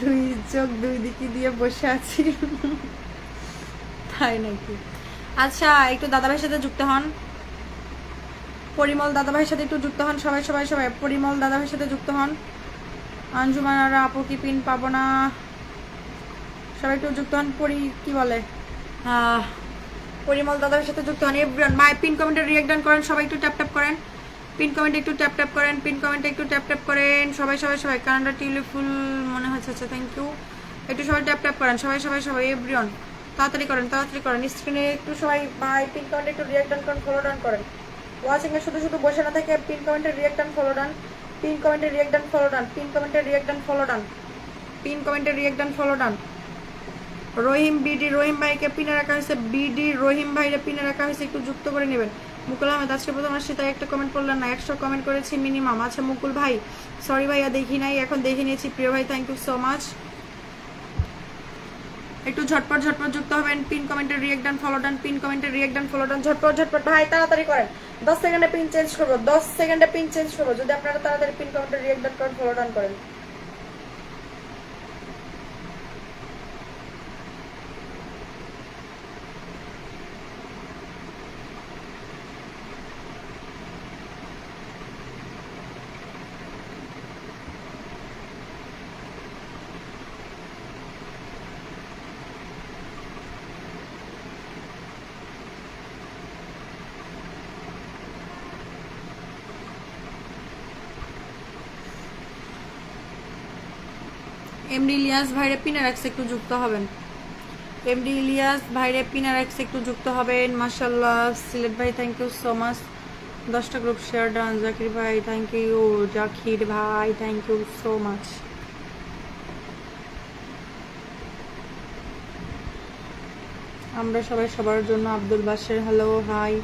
দুই চোখ দুই দিকে দিয়ে বসে আছি। তাই নাকি? আচ্ছা, একটু দাদাভাইয়ের সাথে যুক্ত হন। পরিমল দাদাভাইয়ের সাথে একটু যুক্ত হন। সবাই সবাই সবাই পরিমল দাদাভাইয়ের সাথে যুক্ত হন। আঞ্জুমানারা আপু কি পিন পাবো না? সবাই একটু যুক্ত হন। কি বলে পরিমল দাদাভাইয়ের সাথে যুক্ত হন। এভরিওয়ান মাই পিন কমেন্টে রিঅ্যাক্ট ডান করেন। সবাই একটু ট্যাপ ট্যাপ করেন। পিন কমেন্টে একটু ট্যাপ ট্যাপ করেন। পিন কমেন্টে একটু ট্যাপ ট্যাপ করেন। সবাই সবাই সবাই কানাডা টিউলিপ ফুল মনে হচ্ছে। আচ্ছা, থ্যাংক ইউ। একটু সবাই ট্যাপ ট্যাপ করেন। সবাই সবাই সবাই এভরিওয়ান তাড়াতাড়ি করেন, তাড়াতাড়ি করেন। স্ক্রিনে একটু সবাই ভাই পিন কমেন্টে একটু রিঅ্যাক্ট ডান করেন, ফলো ডান করেন। ওয়াচিং এ শুধু শুধু বসে না থেকে পিন কমেন্টে রিঅ্যাক্ট ডান, ফলো ডান। পিন কমেন্টে রিঅ্যাক্ট ডান, ফলো ডান। পিন কমেন্টে রিঅ্যাক্ট ডান, ফলো ডান। পিন কমেন্টে রিঅ্যাক্ট ডান, ফলো ডান। রহিম বিডি, রহিম ভাইকে পিনে রাখা হয়েছে। বিডি রহিম ভাইরে পিনে রাখা হয়েছে, একটু যুক্ত করে নেবেন। মুকুল আহমেদ আজকে প্রথম আসছি তাই একটা কমেন্ট করলেন না, 100 কমেন্ট করেছি মিনিমাম। আচ্ছা মুকুল ভাই সরি ভাইয়া, দেখি নাই, এখন দেখে নিয়েছি। প্রিয় ভাই থ্যাংক ইউ সো মাচ। একটু ঝটপট ঝটপট যুক্ত হবেন। পিন কমেন্টের রিঅ্যাক্ট ডান, ফলো ডান। পিন কমেন্টের রিঅ্যাক্ট ডান, ফলো ডান। ঝটপট ঝটপট ভাই তাড়াতাড়ি করেন। 10 সেকেন্ডে পিন চেঞ্জ করবো, 10 সেকেন্ডে পিন চেঞ্জ করবো। যদি আপনারা তাড়াতাড়ি পিন কমেন্টের রিঅ্যাক্ট ডান করেন, ফলো ডান করেন। এমডি ইলিয়াস ভাইরে পিনে রাখছে, একটু যুক্ত হবেন। এমডি ইলিয়াস ভাইরে পিনে রাখছে, একটু যুক্ত হবেন। মাশাআল্লাহ সিলেট ভাই থ্যাংক ইউ সো মাচ। 10টা গ্রুপ শেয়ার ডান। জাকির ভাই থ্যাংক ইউ। জাকির ভাই থ্যাংক ইউ সো মাচ। আমরা সবাই সবার জন্য। আব্দুল বাসের হ্যালো হাই।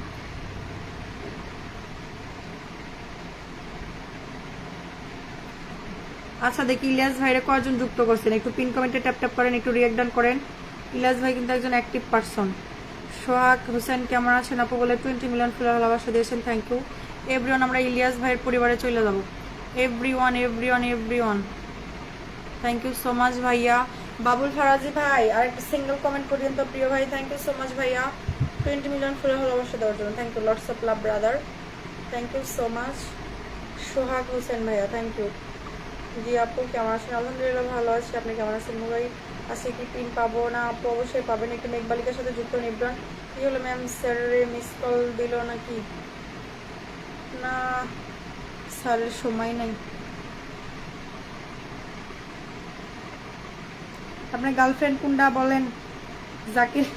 আচ্ছা দেখি ইলিয়াস ভাইরে কয়জন যুক্ত করছেন, একটু পিন কমেন্টে ট্যাপ ট্যাপ করেন, একটু রিঅ্যাক্ট ডান করেন। ইলিয়াস ভাই কিন্তু একজন অ্যাক্টিভ পারসন। সোহাগ হোসেন কেমন আছেন আপু বলে 20 মিলিয়ন ফুলের ভালোবাসা দিয়েছেন, থ্যাংক ইউ। এভরিওয়ান আমরা ইলিয়াস ভাইয়ের পরিবারে চলে যাব। Everyone everyone everyone thank you so much ভাইয়া। বাবুল ফারাজি ভাই আর একটা সিঙ্গেল কমেন্ট করিয়েন তো প্রিয় ভাই। থ্যাংক ইউ সো মাচ ভাইয়া 20 মিলিয়ন ফুলের ভালোবাসা দেওয়ার জন্য, thank you. Lots of love brother, thank you so much. Sohag Hossain ভাইয়া থ্যাংক ইউ। জি আপু কেমন আছেন? আলহামদুলিল্লাহ ভালো আছি, আপনি কেমন আছেন? মুগাই আজকে কি পিন পাবো না? আপু অবশ্যই পাবেন। একটু মেঘবালিকার সাথে যুক্ত নিবেন। কি হলো ম্যাম, স্যারের মিস কল দিল নাকি? না স্যারের সময় নাই। আপনার গার্লফ্রেন্ড কোনটা বলেন? জাকির,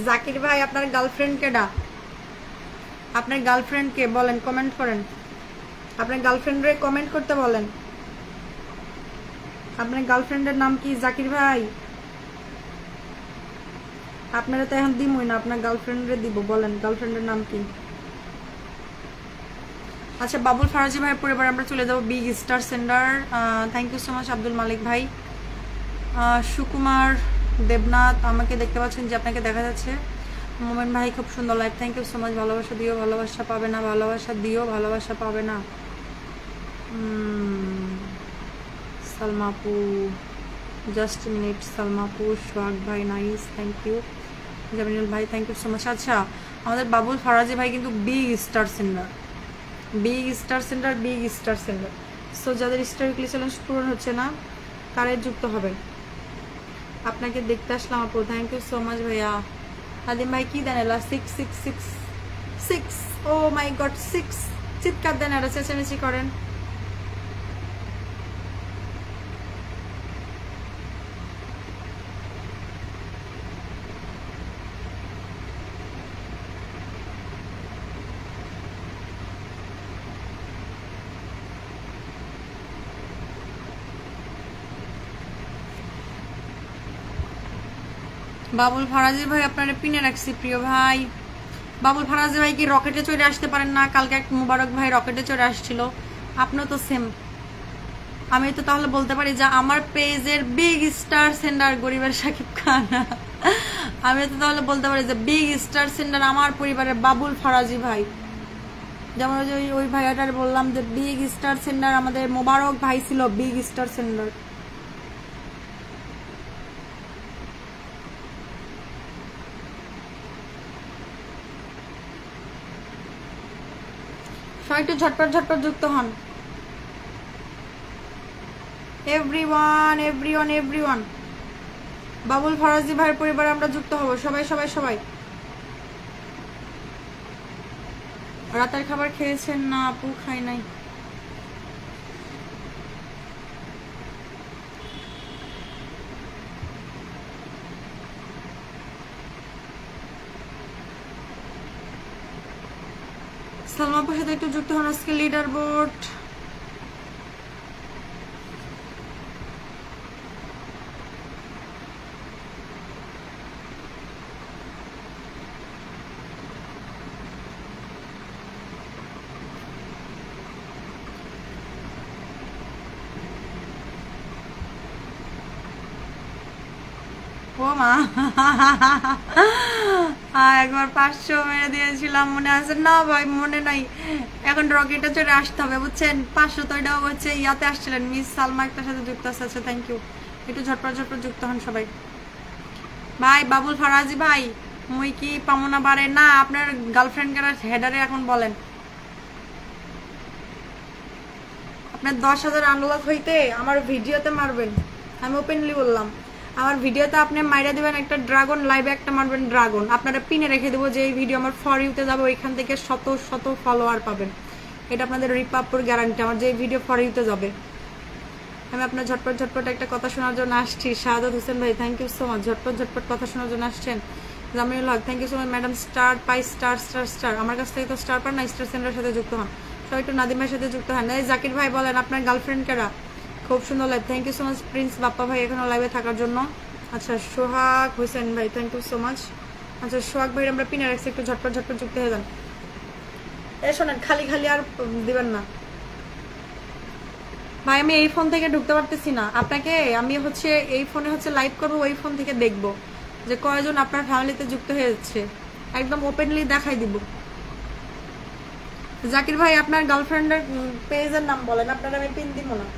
জাকির ভাই আপনার গার্লফ্রেন্ড কেডা? আপনার গার্লফ্রেন্ডকে বলেন, কমেন্ট করেন। আপনার গার্লফ্রেন্ডরে কমেন্ট করতে বলেন। আপনার গার্লফ্রেন্ডের নাম কি জাকির ভাই? আপনারা তো এখন দিমই না, আপনার গার্লফ্রেন্ডরে দিব, বলেন গার্লফ্রেন্ডের নাম কি? আচ্ছা বাবুল ফারাজি ভাই পরিবার আমরা চলে যাব big star centre. Thank you so much Abdul Malik ভাই। সুকুমার দেবনাথ আমাকে দেখতে পাচ্ছেন যে আপনাকে দেখা যাচ্ছে। মোমেন ভাই খুব সুন্দর live, thank you so much. ভালোবাসা দিও, ভালোবাসা পাবে না, ভালোবাসা দিও, ভালোবাসা পাবে না। সালমাপু জাস্ট মিনিট, সালমাপু সোহাগ ভাই নাইস, থ্যাংক ইউ। জামিনুল ভাই থ্যাংক ইউ সো মাচ। আচ্ছা আমাদের বাবুল ফারাজি ভাই কিন্তু big star centre, big star centre, big star centre. So যাদের স্টার উইকলি চ্যালেঞ্জ পূরণ হচ্ছে না তারাই যুক্ত হবেন। আপনাকে দেখতে আসলাম আপু, থ্যাংক ইউ সো মাচ ভাইয়া। আদিম ভাই কি দেন এলা? 666 ও মাই গড 6 চিৎকার দেন, এরা চেঁচামেচি করেন। বাবুল ফারাজি ভাই আপনারা পিনে রাখছি প্রিয় ভাই। বাবুল ফারাজি ভাই কি রকেটে চড়ে আসতে পারেন না? কালকে এক মুবারক ভাই রকেটে চড়ে আসছিল, আপনিও তো সেম। আমি তো তাহলে বলতে পারি যে আমার পেজের বিগ স্টার সেন্টার গরিবের সাকিব খান। আমি তো তাহলে বলতে পারি যে বিগ স্টার সেন্টার আমার পরিবারের বাবুল ফারাজি ভাই। যেমন ওই ভাইয়াটার বললাম যে বিগ স্টার সেন্টার আমাদের মোবারক ভাই ছিল বিগ স্টার সেন্টার। সবাই একটু ঝটপট ঝটপট যুক্ত হন। এভরিওয়ান বাবুল ফরাজি ভাইয়ের পরিবারে আমরা যুক্ত হব। সবাই সবাই সবাই। রাতের খাবার খেয়েছেন? না আপু, খাই নাই। সালমা আপুর সাথে একটু যুক্ত হন। আজকে লিডার বোর্ড ও মা একবার 500 মেরে দিয়েছিলাম, মনে আছে? না ভাই মনে নাই, এখন রকেটে চড়ে আসতে হবে বুঝছেন। 500 তো এটাও হচ্ছে ইয়াতে আসছিলেন। মিস সালমা একটার সাথে যুক্ত আছে। আচ্ছা থ্যাংক ইউ। একটু ঝটপট ঝটপট যুক্ত হন সবাই। ভাই বাবুল ফরাজি ভাই, মুই কি পামনা বারে না আপনার গার্লফ্রেন্ড কার হেডারে এখন বলেন। আপনার 10,000 আনলক হইতে আমার ভিডিওতে মারবেন, আমি ওপেনলি বললাম। আমার ভিডিওতে আপনি মাইরা দিবেন একটা ড্রাগন, লাইভে একটা মারবেন ড্রাগন, আপনারা পিনে রেখে দেবো যে এই ভিডিও আমার ফর ইউতে যাবে, ওইখান থেকে শত শত ফলোয়ার পাবেন। এটা আপনাদের রিপাপুর গ্যারান্টি, আমার যে ভিডিও ফর ইউতে যাবে। আমি আপনার ঝটপট ঝটপট একটা কথা শোনার জন্য আসছি। শাহাদাত হোসেন ভাই থ্যাংক ইউ সো মাচ, ঝটপট ঝটপট কথা শোনার জন্য আসছেন। Jaminul Haque thank you so much. Madam star pie star star star, আমার কাছ থেকে তো স্টার পান না, স্টার সেন্টারের সাথে যুক্ত হন সবাই। একটু নাদিমের সাথে যুক্ত হন। এই জাকির ভাই বলেন আপনার গার্লফ্রেন্ড কারা? খুব সুন্দর live, thank you so much. Prince Bappa ভাই এখনো লাইভে থাকার জন্য। আচ্ছা সোহাগ হোসেন ভাই থ্যাংক ইউ সো মাচ। আচ্ছা সোহাগ ভাই আমরা পিনে রাখছি, একটু ঝটপট ঝটপট যুক্ত হয়ে যান। শোনেন খালি খালি আর দিবেন না ভাই। আমি এই ফোন থেকে ঢুকতে পারতেছি না, আপনাকে আমি হচ্ছে এই ফোনে হচ্ছে লাইভ করবো, ওই ফোন থেকে দেখবো যে কয়জন আপনার ফ্যামিলিতে যুক্ত হয়ে যাচ্ছে, একদম ওপেনলি দেখাই দিব। জাকির ভাই আপনার গার্লফ্রেন্ডের পেজের নাম বলেন, আপনার আমি পিন দিব না।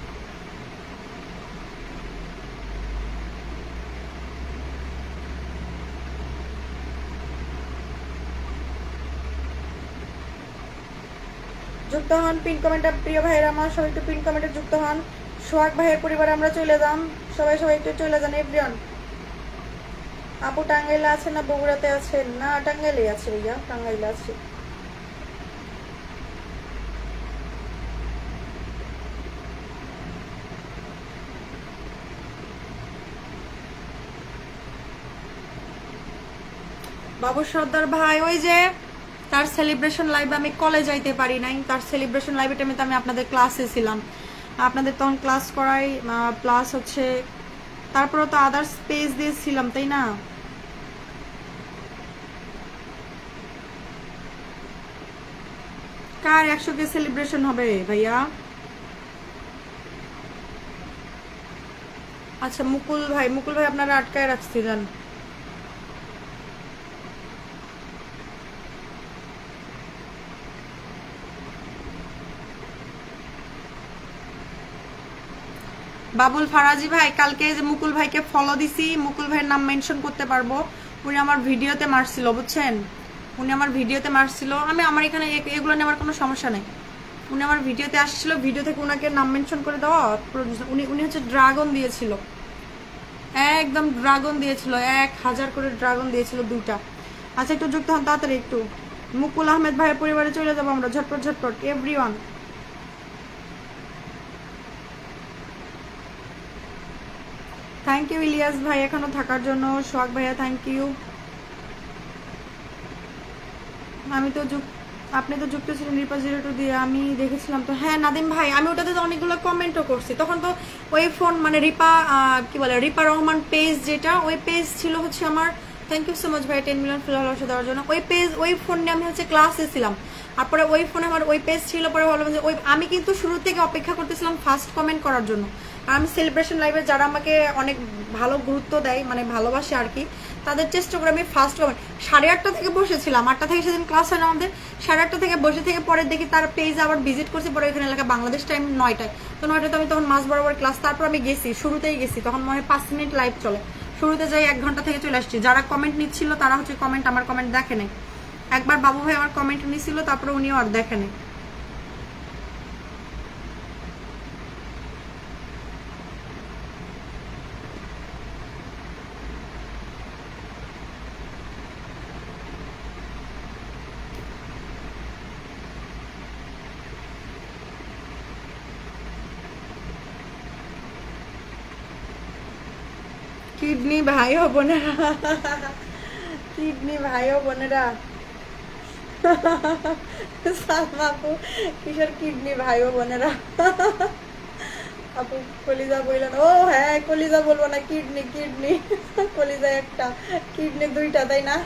যুক্ত হন পিন কমেন্টে, প্রিয় ভাইয়ের আমার সবাই একটু পিন কমেন্টে যুক্ত হন। সোহাগ ভাইয়ের পরিবারে আমরা চলে যান, সবাই সবাই একটু চলে যান। এভরিওয়ান। আপু টাঙ্গাইলে আছে না বগুড়াতে আছেন? না টাঙ্গাইলে আছে ভাইয়া, টাঙ্গাইলে আছে। বাবু সর্দার ভাই ওই যে তার সেলিব্রেশন লাইভে আমি কলে যাইতে পারি নাই, তার সেলিব্রেশন লাইভে টাইমে তো আমি আপনাদের ক্লাসে ছিলাম, আপনাদের তখন ক্লাস করাই প্লাস হচ্ছে তারপরে তো আদার্স পেজ দিয়েছিলাম তাই না? কার 100K সেলিব্রেশন হবে ভাইয়া? আচ্ছা মুকুল ভাই, মুকুল ভাই আপনারা আটকায় রাখছিলেন। বাবুল ফারাজি ভাই কালকে যে মুকুল ভাইকে ফলো দিছি, মুকুল ভাইয়ের নাম মেনশন করতে পারবো, উনি আমার ভিডিওতে মারছিল বুঝছেন, উনি আমার ভিডিওতে মারছিল। আমি আমার এখানে এগুলো নিয়ে আমার কোনো সমস্যা নেই, উনি আমার ভিডিওতে আসছিল, ভিডিও থেকে উনাকে নাম মেনশন করে দেওয়া। উনি হচ্ছে ড্রাগন দিয়েছিল, একদম ড্রাগন দিয়েছিল, 1000 করে ড্রাগন দিয়েছিল 2টা। আচ্ছা একটু যুক্ত হন তাড়াতাড়ি একটু। মুকুল আহমেদ ভাইয়ের পরিবারে চলে যাবো আমরা ঝটপট ঝটপট। এভরিওয়ান থ্যাংক ইউ ইলিয়াস ভাই এখনো থাকার জন্য। সোহাগ ভাইয়া থ্যাংক ইউ। আমি তো আপনি তো যুক্ত ছিলেন রিপা 02 দিয়ে, আমি দেখেছিলাম তো। হ্যাঁ নাদিম ভাই আমি ওটাতে তো অনেকগুলো কমেন্টও করছি, তখন তো ওই ফোন মানে রিপা কি বলে রিপা রহমান পেজ, যেটা ওই পেজ ছিল হচ্ছে আমার। থ্যাংক ইউ সো মাচ ভাই 10 মিলিয়ন ফলোয়ার দেওয়ার জন্য। ওই পেজ ওই ফোন নিয়ে আমি হচ্ছে ক্লাসে ছিলাম, তারপরে ওই ফোনে আমার ওই পেজ ছিল, পরে ভাবলাম যে ওই আমি কিন্তু শুরু থেকে অপেক্ষা করতেছিলাম ফার্স্ট কমেন্ট করার জন্য। আর আমি সেলিব্রেশন লাইভে যারা আমাকে অনেক ভালো গুরুত্ব দেয় মানে ভালোবাসে আর কি, তাদের চেষ্টা করে আমি ফার্স্ট কমেন্ট 8:30 থেকে বসেছিলাম, 8টা থেকে সেদিন ক্লাস হয় না আমাদের, 8:30 থেকে বসে থেকে পরে দেখি তার পেজ আবার ভিজিট করছি, পরে ওইখানে এলাকা বাংলাদেশ টাইম 9টায়, তো 9টায় আমি তখন মাঝ বরাবর ক্লাস, তারপর আমি গেছি শুরুতেই গেছি, তখন মনে হয় 5 মিনিট লাইভ চলে, শুরুতে যাই 1 ঘন্টা থেকে চলে আসছি। যারা কমেন্ট নিচ্ছিল তারা হচ্ছে কমেন্ট আমার কমেন্ট দেখে নাই, একবার বাবু ভাই আমার কমেন্ট নিছিল, তারপরে উনিও আর দেখে নাই। কিডনি ভাই ও বোনেরা, কিডনি ভাই ও বোনেরা, সালমা আপু কিসের কিডনি ভাই ও বোনেরা, আপু কলিজা বললেন, ও হ্যাঁ কলিজা বলবো না, কিডনি কিডনি, কলিজা একটা কিডনি দুইটা, তাই না?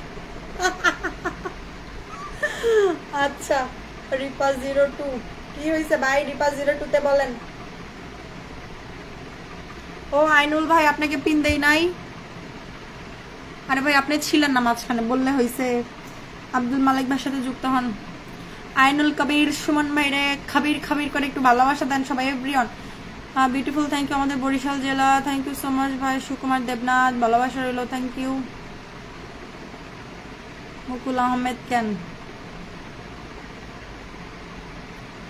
আচ্ছা রিপা 02 কি হয়েছে ভাই? রিপা 02 তে বলেন। ও আইনুল ভাই আপনাকে পিন দেই নাই? আরে ভাই আপনি ছিলেন না মাঝখানে, বললে হয়েছে। আব্দুল মালিক ভাইয়ের সাথে যুক্ত হন। আইনুল কবির, সুমন ভাইরে খাবির খাবির করে একটু ভালোবাসা দেন সবাই। এভরিওয়ান বিউটিফুল, থ্যাংক ইউ আমাদের বরিশাল জেলা, থ্যাংক ইউ সো মাচ ভাই। সুকুমার দেবনাথ ভালোবাসা রইল, থ্যাংক ইউ। মুকুল আহমেদ কেন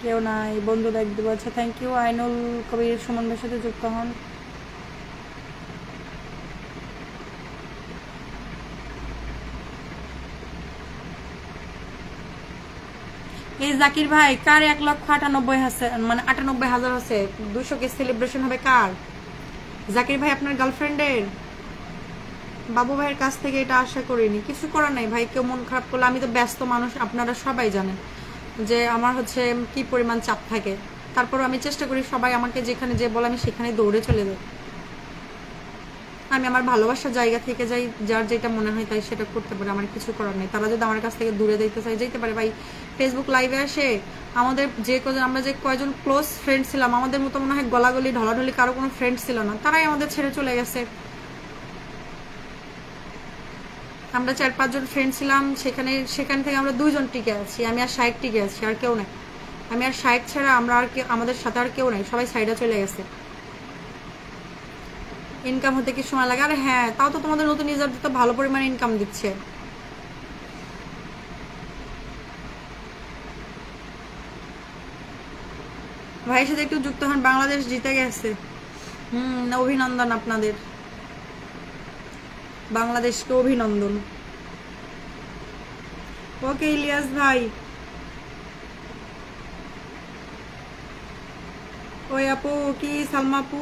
কেউ নাই, বন্ধু দেখ দেবো। আচ্ছা থ্যাংক ইউ। আইনুল কবির, সুমন ভাইয়ের সাথে যুক্ত হন। এই জাকির ভাই কার 1,98,000 মানে 98,000 আছে, 200 কে সেলিব্রেশন হবে কার? জাকির ভাই আপনার গার্লফ্রেন্ডের? বাবু ভাইয়ের কাছ থেকে এটা আশা করিনি, কিছু করার নাই ভাই। কেউ মন খারাপ করলে, আমি তো ব্যস্ত মানুষ, আপনারা সবাই জানেন যে আমার হচ্ছে কি পরিমাণ চাপ থাকে। তারপর আমি চেষ্টা করি সবাই আমাকে যেখানে যে বলে আমি সেখানে দৌড়ে চলে যাই। আমি আমার ভালোবাসার জায়গা থেকে যাই, যার যেটা মনে হয় তাই সেটা করতে পারে, আমার কিছু করার নেই। তারা যদি আমার কাছ থেকে দূরে যেতে চাই যেতে পারে ভাই। ফেসবুক লাইভে আসে আমাদের আমরা যে কয়জন ক্লোজ ফ্রেন্ড ছিলাম, আমাদের মতো মনে হয় গলাগলি ঢলাঢলি কারো কোনো ফ্রেন্ড ছিল না, তারাই আমাদের ছেড়ে চলে গেছে। আমরা 4-5 জন ফ্রেন্ড ছিলাম, সেখান থেকে আমরা 2 জন টিকে আছি। আমি আর শাইক টিকে আছি, আর কেউ নাই। আমি আর শাইক ছাড়া আমরা আর আমাদের সাথে আর কেউ নাই, সবাই সাইডে চলে গেছে। ইনকাম হতে কি সময় লাগে? আর হ্যাঁ, তাও তো তোমাদের নতুন ইউজার তো ভালো পরিমাণে ইনকাম দিচ্ছে। ভাইয়ের সাথে একটু যুক্ত হন, বাংলাদেশ জিতে গেছে। অভিনন্দন আপনাদের, বাংলাদেশকে অভিনন্দন। ওকে ইলিয়াস ভাই। ওই আপু কি সালমা আপু?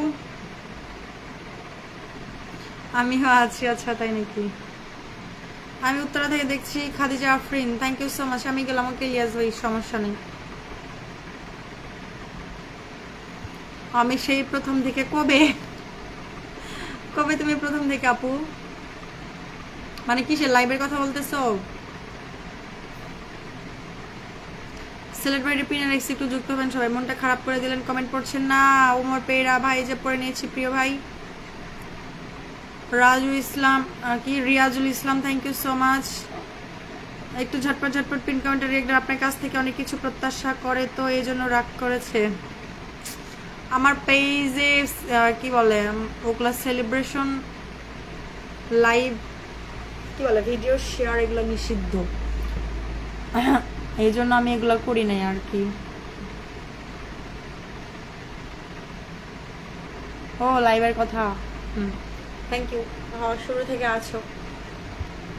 আমিও আছি। আচ্ছা তাই নাকি? আমি উত্তরা থেকে দেখছি। Khadija Afrin, thank you so much. আমি গেলাম। ওকে ইলিয়াস ভাই, সমস্যা নেই। আমি সেই প্রথম থেকে। কবে কবে তুমি প্রথম থেকে আপু? মানে কিসের লাইভের কথা বলতেছো? সিলেট ভাই রিপিনার এক্স একটু যুক্ত হবেন সবাই। মনটা খারাপ করে দিলেন, কমেন্ট পড়ছেন না। ওমর পেরা ভাই যে পড়ে নিয়েছি, প্রিয় ভাই। রাজু ইসলাম কি রিয়াজুল ইসলাম, থ্যাংক ইউ সো মাচ। একটু ঝটপট ঝটপট পিন কমেন্টারি। একদম আপনার কাছ থেকে অনেক কিছু প্রত্যাশা করে, তো এই জন্য রাগ করেছে। আমার পেজে কি বলে ওগুলা সেলিব্রেশন লাইভ কি বলে ভিডিও শেয়ার এগুলো নিষিদ্ধ, এই জন্য আমি এগুলো করি নাই আর কি। ও লাইভের কথা, থ্যাংক ইউ। শুরু থেকে আছো,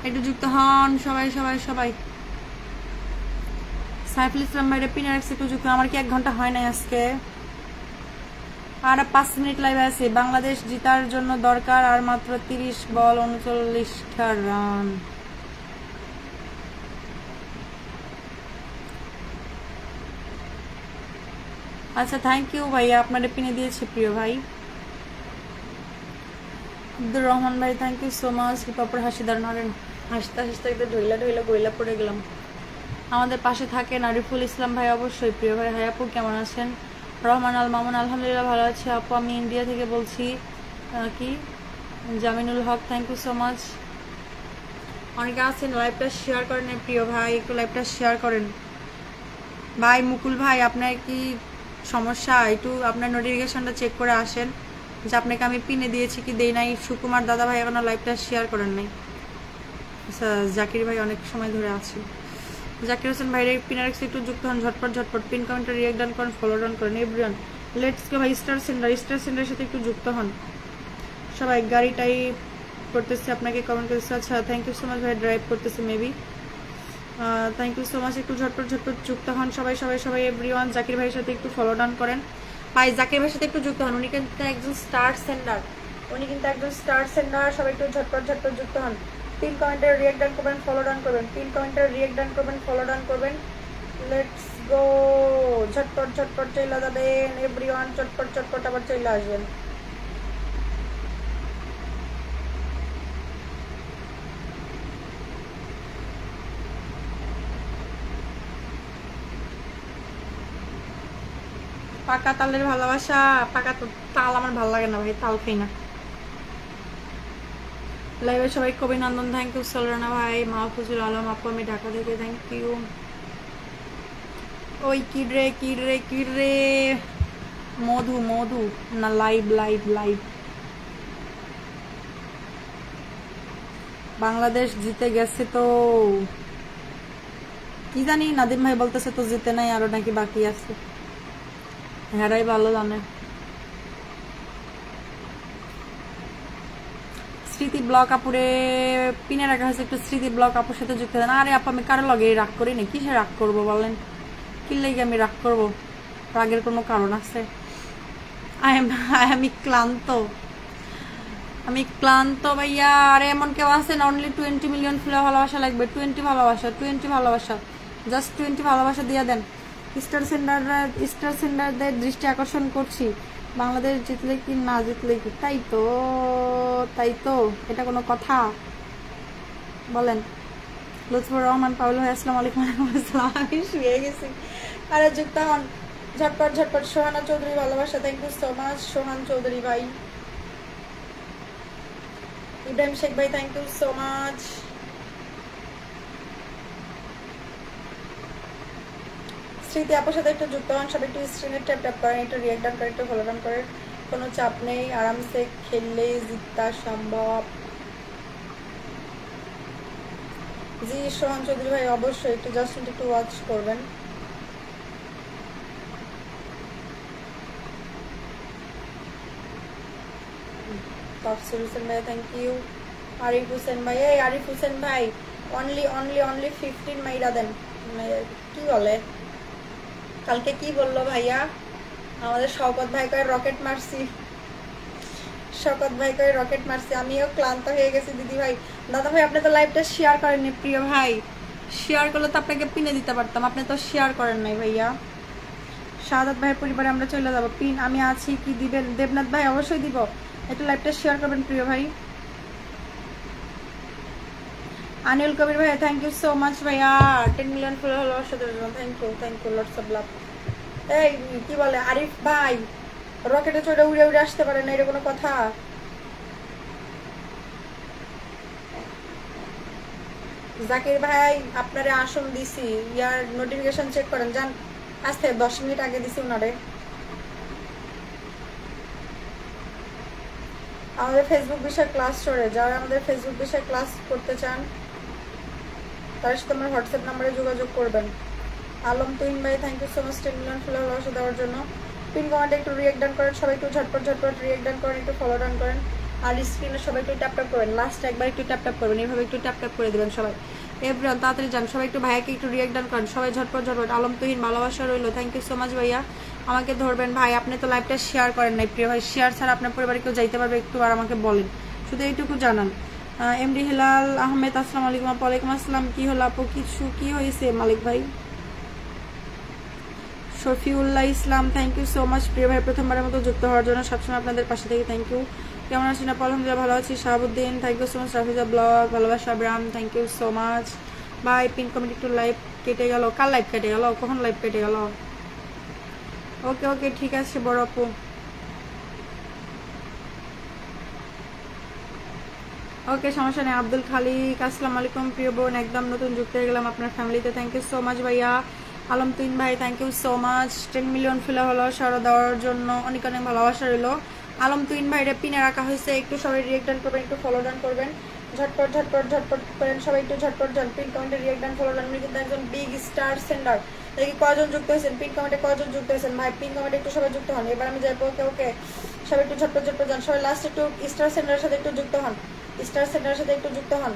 একটু যুক্ত হন সবাই সবাই সবাই। সাইফুল ইসলাম ভাইরা পিনারেক্স একটু যুক্ত। আমার কি 1 ঘন্টা হয় নাই আজকে? আর 5 মিনিট লাইভে আছে। বাংলাদেশ জিতার জন্য দরকার আর মাত্র 30 বল 39টা রান। আচ্ছা থ্যাংক ইউ ভাইয়া, আপনারা পিনে দিয়েছি প্রিয় ভাই। আব্দুর রহমান ভাই, থ্যাংক ইউ সো মাচ। রিপাপর হাসিদার নরেন, হাসতে হাসতে একদম ঢইলা ঢইলা গইলা পড়ে গেলাম। আমাদের পাশে থাকেন আরিফুল ইসলাম ভাই, অবশ্যই প্রিয় ভাই। হাই আপু কেমন আছেন? রহমান আল মামুন, আলহামদুলিল্লাহ ভালো আছে আপু। আমি ইন্ডিয়া থেকে বলছি। কি Jaminul Haque, thank you so much. অনেকে আছেন, লাইভটা শেয়ার করেন প্রিয় ভাই, একটু লাইভটা শেয়ার করেন ভাই। মুকুল ভাই আপনার কি সমস্যা? একটু আপনার নোটিফিকেশনটা চেক করে আসেন যে আপনাকে আমি পিনে দিয়েছি কি দেই নাই। সুকুমার দাদা ভাই এখনো লাইভটা শেয়ার করেন নাই। আচ্ছা জাকির ভাই অনেক সময় ধরে আছি। জাকির হোসেন ভাইরে পিনার একটু যুক্ত হন, ঝটপট ঝটপট পিন কমেন্টে রিয়েক্ট ডান করেন, ফলো ডান করেন। এভরিওয়ান লেটস গো ভাই। স্টার সেন্ডারের সাথে একটু যুক্ত হন সবাই। গাড়িটাই করতেছে, আপনাকে কমেন্ট করতেছে। আচ্ছা থ্যাংক ইউ সো মাচ ভাই, ড্রাইভ করতেছে maybe. Thank you so much. একটু ঝটপট ঝটপট যুক্ত হন সবাই সবাই সবাই। এভরিওয়ান জাকির ভাইয়ের সাথে একটু ফলো ডান করেন ভাই। জাকির ভাইয়ের সাথে একটু যুক্ত হন, উনি কিন্তু একজন স্টার সেন্ডার। উনি কিন্তু একজন স্টার সেন্ডার। সবাই একটু ঝটপট ঝটপট যুক্ত হন। পিন কমেন্টে রিয়েক্ট ডান করবেন, ফলো ডান করবেন। পিন কমেন্টে রিয়েক্ট ডান করবেন, ফলো ডান করবেন। লেটস গো, ঝটপট ঝটপট চলে যাবেন এভরিওয়ান, চটপট চটপট আবার চলে আসবেন। পাকা তালের ভালোবাসা, পাকা তাল আমার ভালো লাগে না ভাই, তাল খাই না। লাইভে সবাই অভিনন্দন, থ্যাংক ইউ সলরানা ভাই, মাহফুজুল আলম আপু, আমি ঢাকা থেকে, থ্যাংক ইউ। ওই কিরে কিরে কিরে মধু মধু না, লাইভ লাইভ লাইভ। বাংলাদেশ জিতে গেছে তো কি জানি, নাদিম ভাই বলতেছে তো জিতে নাই, আরো নাকি বাকি আছে। হ্যাঁরাই ভালো জানে। স্মৃতি ব্লক আপুরে পিনে রাখা হয়েছে, একটু স্মৃতি ব্লক আপুর সাথে যুক্ত দেন। আরে আপু আমি কারো লগে রাগ করি না, কিসে রাগ করবো বলেন, কি লেগে আমি রাগ করবো? রাগের কোনো কারণ আছে? আমি ক্লান্ত, আমি ক্লান্ত ভাইয়া। আর এমন কেউ আছে না অনলি 20 মিলিয়ন ফুলে ভালোবাসা লাগবে, 20 ভালোবাসা, 20 ভালোবাসা, জাস্ট 20 ভালোবাসা দিয়ে দেন। স্টার সেন্ডারদের দৃষ্টি আকর্ষণ করছি, বাংলাদেশ জিতলে কি না জিতলে কি, তাই তো, তাই তো, এটা কোনো কথা বলেন? লুৎফর রহমান পাউল ভাই আসসালামু আলাইকুম। আসসালাম, আমি শুয়ে গেছি। আরে যুক্ত হন ঝটপট ঝটপট। সোহানা চৌধুরী ভালোবাসা, থ্যাংক ইউ সো মাচ সোহান চৌধুরী ভাই। ইব্রাহিম শেখ ভাই, থ্যাংক ইউ সো মাচ। স্মৃতি আপুর সাথে একটু যুক্ত হন, সবাই একটু স্ক্রিনে ট্যাপ ট্যাপ করেন, একটু রিয়েক্ট ডান করেন, একটু ফলো ডান করেন। কোনো চাপ নেই, আরামসে খেললেই জিতা সম্ভব। জি সোহান চৌধুরী ভাই, অবশ্যই একটু জাস্ট একটু ওয়াচ করবেন। তাফসির হোসেন ভাই, থ্যাংক ইউ। আরিফ হোসেন ভাই, এই আরিফ হোসেন ভাই অনলি অনলি অনলি 15 মাইরা দেন। কি বলে কালকে কি বললো ভাইয়া? আমাদের শওকত ভাই কয় রকেট মারছি, শওকত ভাই কয় রকেট মারছি। আমিও ক্লান্ত হয়ে গেছি দিদি ভাই। দাদা ভাই আপনি তো লাইভটা শেয়ার করেননি প্রিয় ভাই, শেয়ার করলে তো আপনাকে পিনে দিতে পারতাম, আপনি তো শেয়ার করেন নাই ভাইয়া। শাহাদাত ভাইয়ের পরিবারে আমরা চলে যাবো, পিন আমি আছি কি দিবেন? দেবনাথ ভাই অবশ্যই দিব, একটু লাইভটা শেয়ার করবেন প্রিয় ভাই। আনিল কবির ভাই, থ্যাংক ইউ সো মাচ ভাইয়া, 10 মিলিয়ন ফলোয়ার সাথে, thank you lots of love. এই কি বলে আরিফ ভাই, রকেটে চড়ে উড়ে উড়ে আসতে পারে না, এটা কোনো কথা? জাকির ভাই আপনারে আসন দিছি, ইয়ার নোটিফিকেশন চেক করেন যান, আজ থেকে 10 মিনিট আগে দিছি ওনারে। আমাদের ফেসবুক বিষয়ে ক্লাস চলে, যারা আমাদের ফেসবুক বিষয়ে ক্লাস করতে চান তার সাথে আমার হোয়াটসঅ্যাপ নাম্বারে যোগাযোগ করবেন। আলম তুহিন ভাই, thank you so much 10 million follow ভালোবাসা দেওয়ার জন্য। পিন কমেন্টে একটু রিয়েক্ট ডান করেন, সবাই একটু ঝটপট ঝটপট রিয়েক্ট ডান করেন, একটু ফলো ডান করেন। আর স্ক্রিনে সবাই একটু ট্যাপ ট্যাপ করবেন, লাস্ট একবার একটু ট্যাপ ট্যাপ করবেন, এইভাবে একটু ট্যাপ ট্যাপ করে দেবেন সবাই। এভরিওয়ান তাড়াতাড়ি যান, সবাই একটু ভাইয়াকে একটু রিয়েক্ট ডান করেন, সবাই ঝটপট ঝটপট। আলম তুহিন ভালোবাসা রইলো, থ্যাংক ইউ সো মাচ ভাইয়া। আমাকে ধরবেন ভাই, আপনি তো লাইভটা শেয়ার করেন নাই প্রিয় ভাই, শেয়ার ছাড়া আপনার পরিবারে কেউ যাইতে পারবে একটু আর আমাকে বলেন, শুধু এইটুকু জানান। এমডি হেলাল আহমেদ আসসালামু আলাইকুম। ওয়ালাইকুম আসসালাম। কি হলো আপু, কিছু কি হয়েছে মালিক ভাই? শফিউল্লাহ ইসলাম, থ্যাংক ইউ সো মাচ প্রিয় ভাই, প্রথমবারের মতো যুক্ত হওয়ার জন্য, সবসময় আপনাদের পাশে থেকে, থ্যাংক ইউ। কেমন আছেন আপু? আলহামদুলিল্লাহ ভালো আছি। Shahabuddin, thank you so much. Rafiza blog, ভালোবাসা Abraham, thank you so much ভাই। পিন কমেন্ট একটু লাইভ কেটে গেল, কার লাইভ কেটে গেল, কখন লাইভ কেটে গেল? ওকে ওকে ঠিক আছে বড় আপু। ওকে সমস্যা নেই। আব্দুল খালিক, আসসালামু আলাইকুম প্রিয় বোন, একদম নতুন যুক্ত হয়ে গেলাম আপনার ফ্যামিলিতে, থ্যাংক ইউ সো মাচ ভাইয়া। আলম তুইন ভাই, thank you so much 10 million ফিলা ভালোবাসা দেওয়ার জন্য, অনেক অনেক ভালোবাসা রইলো। আলম তুইন ভাইরে পিনে রাখা হয়েছে, একটু সবাই রিয়েক্ট ডান করবেন, একটু ফলো ডান করবেন, ঝটপট ঝটপট ঝটপট করেন সবাই, একটু ঝটপট যান। পিন কমেন্টে রিয়েক্ট ডান ফলো ডান, উনি কিন্তু একজন বিগ স্টার সেন্ডার। দেখি কয়জন যুক্ত হয়েছেন, পিন কমেন্টে কয়জন যুক্ত হয়েছেন ভাই, পিন কমেন্টে একটু সবাই যুক্ত হন। এবার আমি যাবো, ওকে ওকে সবাই একটু ঝটপট ঝটপট যান, সবাই লাস্ট একটু স্টার সেন্ডারের সাথে একটু যুক্ত হন, স্টার সেন্টারের সাথে একটু যুক্ত হন,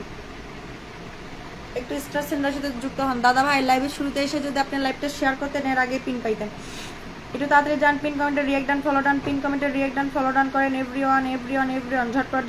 একটু স্টার সেন্টারের সাথে যুক্ত হন। দাদা ভাই লাইভের শুরুতে এসে যদি আপনি লাইভটা শেয়ার করতেন, এর আগে পিন পাইতেন। একটু তাড়াতাড়ি যান, পিন কমেন্টে রিয়েক্ট ডান ফলো ডান, পিন কমেন্টে রিয়েক্ট ডান ফলো ডান করেন। এভরিওয়ান ঝটপট